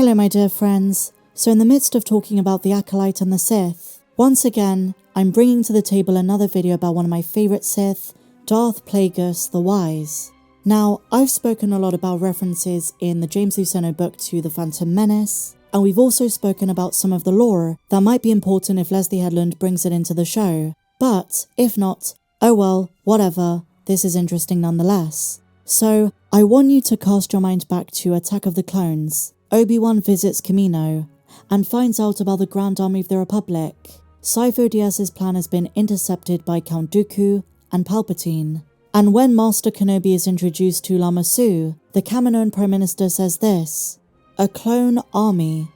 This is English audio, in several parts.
Hello my dear friends, so in the midst of talking about the Acolyte and the Sith, once again I'm bringing to the table another video about one of my favourite Sith, Darth Plagueis the Wise. Now, I've spoken a lot about references in the James Luceno book to The Phantom Menace, and we've also spoken about some of the lore that might be important if Leslie Headland brings it into the show, but if not, oh well, whatever, this is interesting nonetheless. So, I want you to cast your mind back to Attack of the Clones. Obi-Wan visits Kamino and finds out about the Grand Army of the Republic. Sifo-Dyas's plan has been intercepted by Count Dooku and Palpatine. And when Master Kenobi is introduced to Lama Su, the Kaminoan Prime Minister says this: "A clone army."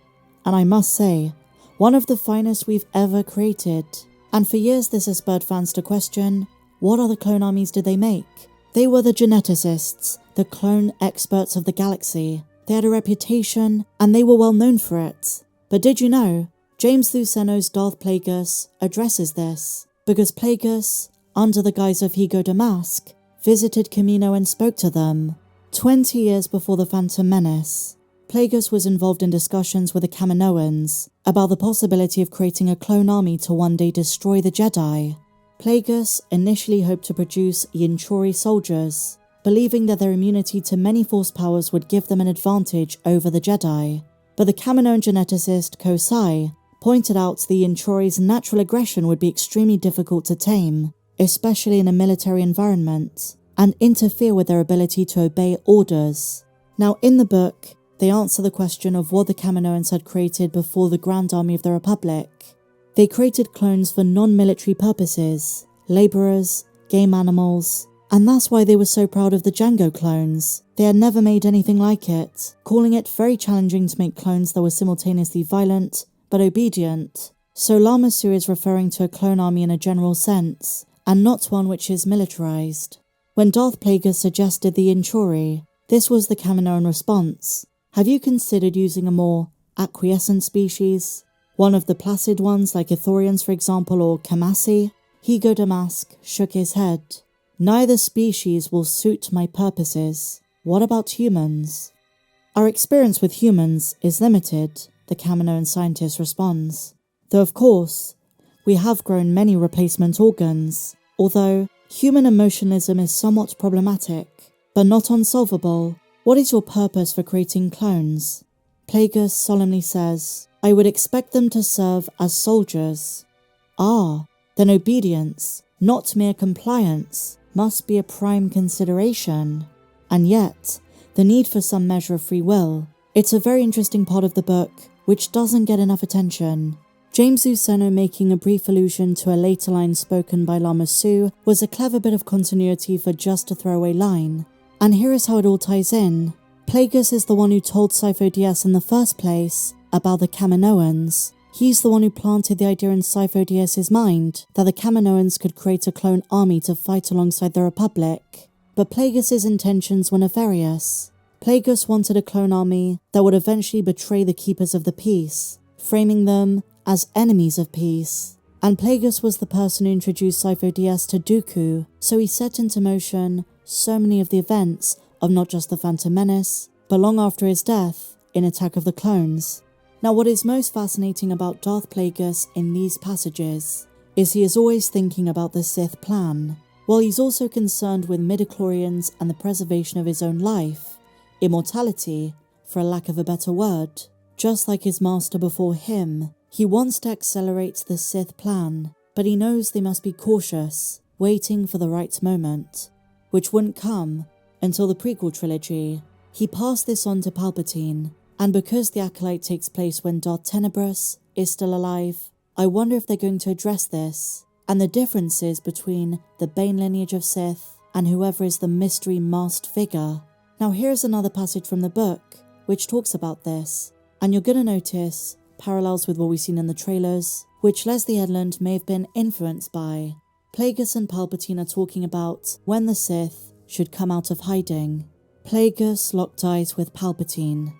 And I must say, one of the finest we've ever created. And for years this has spurred fans to question, what other clone armies did they make? They were the geneticists, the clone experts of the galaxy. They had a reputation, and they were well known for it. But did you know, James Luceno's Darth Plagueis addresses this, because Plagueis, under the guise of Higo Damask, visited Kamino and spoke to them. 20 years before the Phantom Menace, Plagueis was involved in discussions with the Kaminoans about the possibility of creating a clone army to one day destroy the Jedi. Plagueis initially hoped to produce Yinchori soldiers, believing that their immunity to many force powers would give them an advantage over the Jedi. But the Kaminoan geneticist Kosai pointed out the Yinchori's natural aggression would be extremely difficult to tame, especially in a military environment, and interfere with their ability to obey orders. Now in the book, they answer the question of what the Kaminoans had created before the Grand Army of the Republic. They created clones for non-military purposes, labourers, game animals, and that's why they were so proud of the Jango clones. They had never made anything like it, calling it very challenging to make clones that were simultaneously violent but obedient. So Lama Su is referring to a clone army in a general sense, and not one which is militarized. When Darth Plagueis suggested the Yinchori, this was the Kaminoan response: "Have you considered using a more acquiescent species? One of the placid ones like Ithorians for example, or Kamasi?" Higo Damask shook his head. "Neither species will suit my purposes. What about humans?" "Our experience with humans is limited," the Kaminoan scientist responds. "Though of course, we have grown many replacement organs, although human emotionalism is somewhat problematic, but not unsolvable. What is your purpose for creating clones?" Plagueis solemnly says, "I would expect them to serve as soldiers." "Ah, then obedience, not mere compliance, must be a prime consideration. And yet, the need for some measure of free will. It's a very interesting part of the book, which doesn't get enough attention." James Luceno making a brief allusion to a later line spoken by Lama Su was a clever bit of continuity for just a throwaway line. And here is how it all ties in. Plagueis is the one who told Sifo-Dyas in the first place about the Kaminoans. He's the one who planted the idea in Sifo-Dyas's mind that the Kaminoans could create a clone army to fight alongside the Republic. But Plagueis' intentions were nefarious. Plagueis wanted a clone army that would eventually betray the Keepers of the Peace, framing them as enemies of peace. And Plagueis was the person who introduced Sifo-Dyas to Dooku, so he set into motion so many of the events of not just the Phantom Menace, but long after his death in Attack of the Clones. Now what is most fascinating about Darth Plagueis in these passages is he is always thinking about the Sith plan, while he's also concerned with midichlorians and the preservation of his own life, immortality, for a lack of a better word. Just like his master before him, he wants to accelerate the Sith plan, but he knows they must be cautious, waiting for the right moment, which wouldn't come until the prequel trilogy. He passed this on to Palpatine, and because the Acolyte takes place when Darth Tenebrous is still alive, I wonder if they're going to address this, and the differences between the Bane lineage of Sith and whoever is the mystery masked figure. Now here's another passage from the book, which talks about this, and you're gonna notice parallels with what we've seen in the trailers, which Leslie Headland may have been influenced by. Plagueis and Palpatine are talking about when the Sith should come out of hiding. Plagueis locked eyes with Palpatine.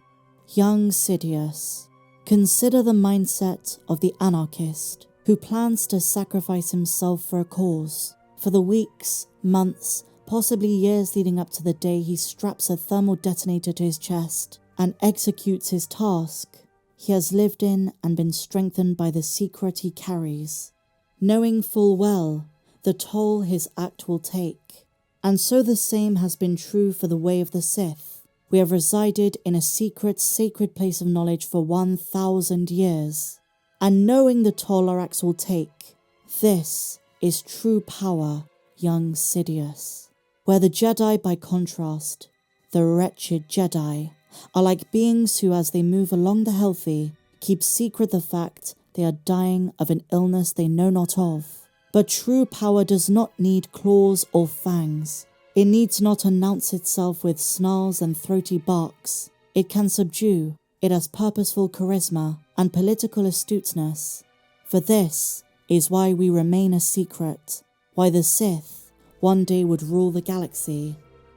"Young Sidious, consider the mindset of the anarchist who plans to sacrifice himself for a cause. For the weeks, months, possibly years leading up to the day he straps a thermal detonator to his chest and executes his task. He has lived in and been strengthened by the secret he carries, knowing full well the toll his act will take. And so the same has been true for the way of the Sith. We have resided in a secret, sacred place of knowledge for 1,000 years, and knowing the toll our acts will take, this is true power, young Sidious. Where the Jedi, by contrast, the wretched Jedi, are like beings who, as they move along the healthy, keep secret the fact they are dying of an illness they know not of. But true power does not need claws or fangs. It needs not announce itself with snarls and throaty barks. It can subdue. It has purposeful charisma and political astuteness. For this is why we remain a secret, why the Sith one day would rule the galaxy.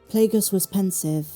Plagueis was pensive.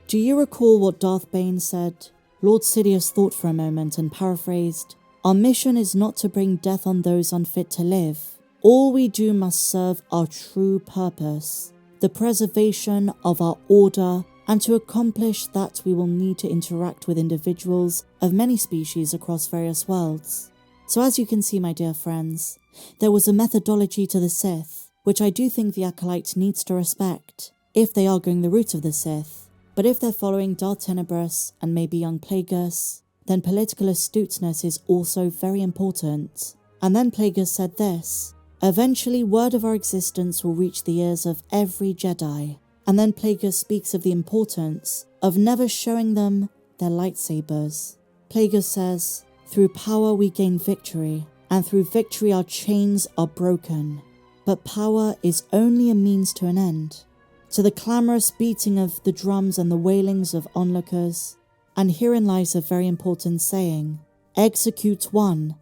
Do you recall what Darth Bane said? Lord Sidious thought for a moment and paraphrased, "Our mission is not to bring death on those unfit to live. All we do must serve our true purpose, the preservation of our order, and to accomplish that we will need to interact with individuals of many species across various worlds." So as you can see, my dear friends, there was a methodology to the Sith, which I do think the Acolyte needs to respect, if they are going the route of the Sith. But if they're following Darth Tenebrous and maybe young Plagueis, then political astuteness is also very important. And then Plagueis said this, "Eventually word of our existence will reach the ears of every Jedi." And then Plagueis speaks of the importance of never showing them their lightsabers. Plagueis says, "Through power we gain victory, and through victory our chains are broken. But power is only a means to an end." To the clamorous beating of the drums and the wailings of onlookers. And herein lies a very important saying, execute one,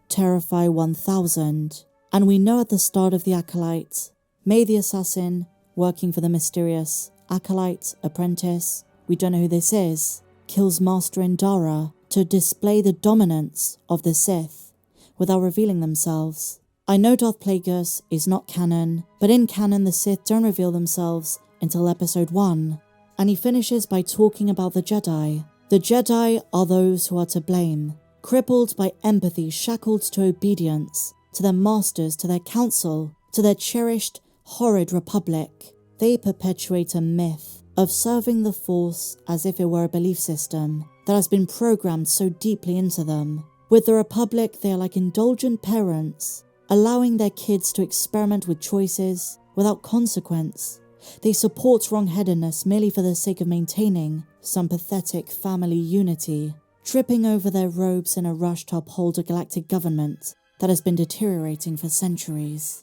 terrify 1,000. And we know at the start of the Acolyte, May the assassin, working for the mysterious Acolyte, apprentice, we don't know who this is, kills Master Indara to display the dominance of the Sith without revealing themselves. I know Darth Plagueis is not canon, but in canon the Sith don't reveal themselves until episode 1. And he finishes by talking about the Jedi. The Jedi are those who are to blame, crippled by empathy, shackled to obedience, to their masters, to their council, to their cherished, horrid republic. They perpetuate a myth of serving the Force as if it were a belief system that has been programmed so deeply into them. With the Republic, they are like indulgent parents, allowing their kids to experiment with choices without consequence. They support wrong-headedness merely for the sake of maintaining some pathetic family unity, tripping over their robes in a rush to uphold a galactic government that has been deteriorating for centuries.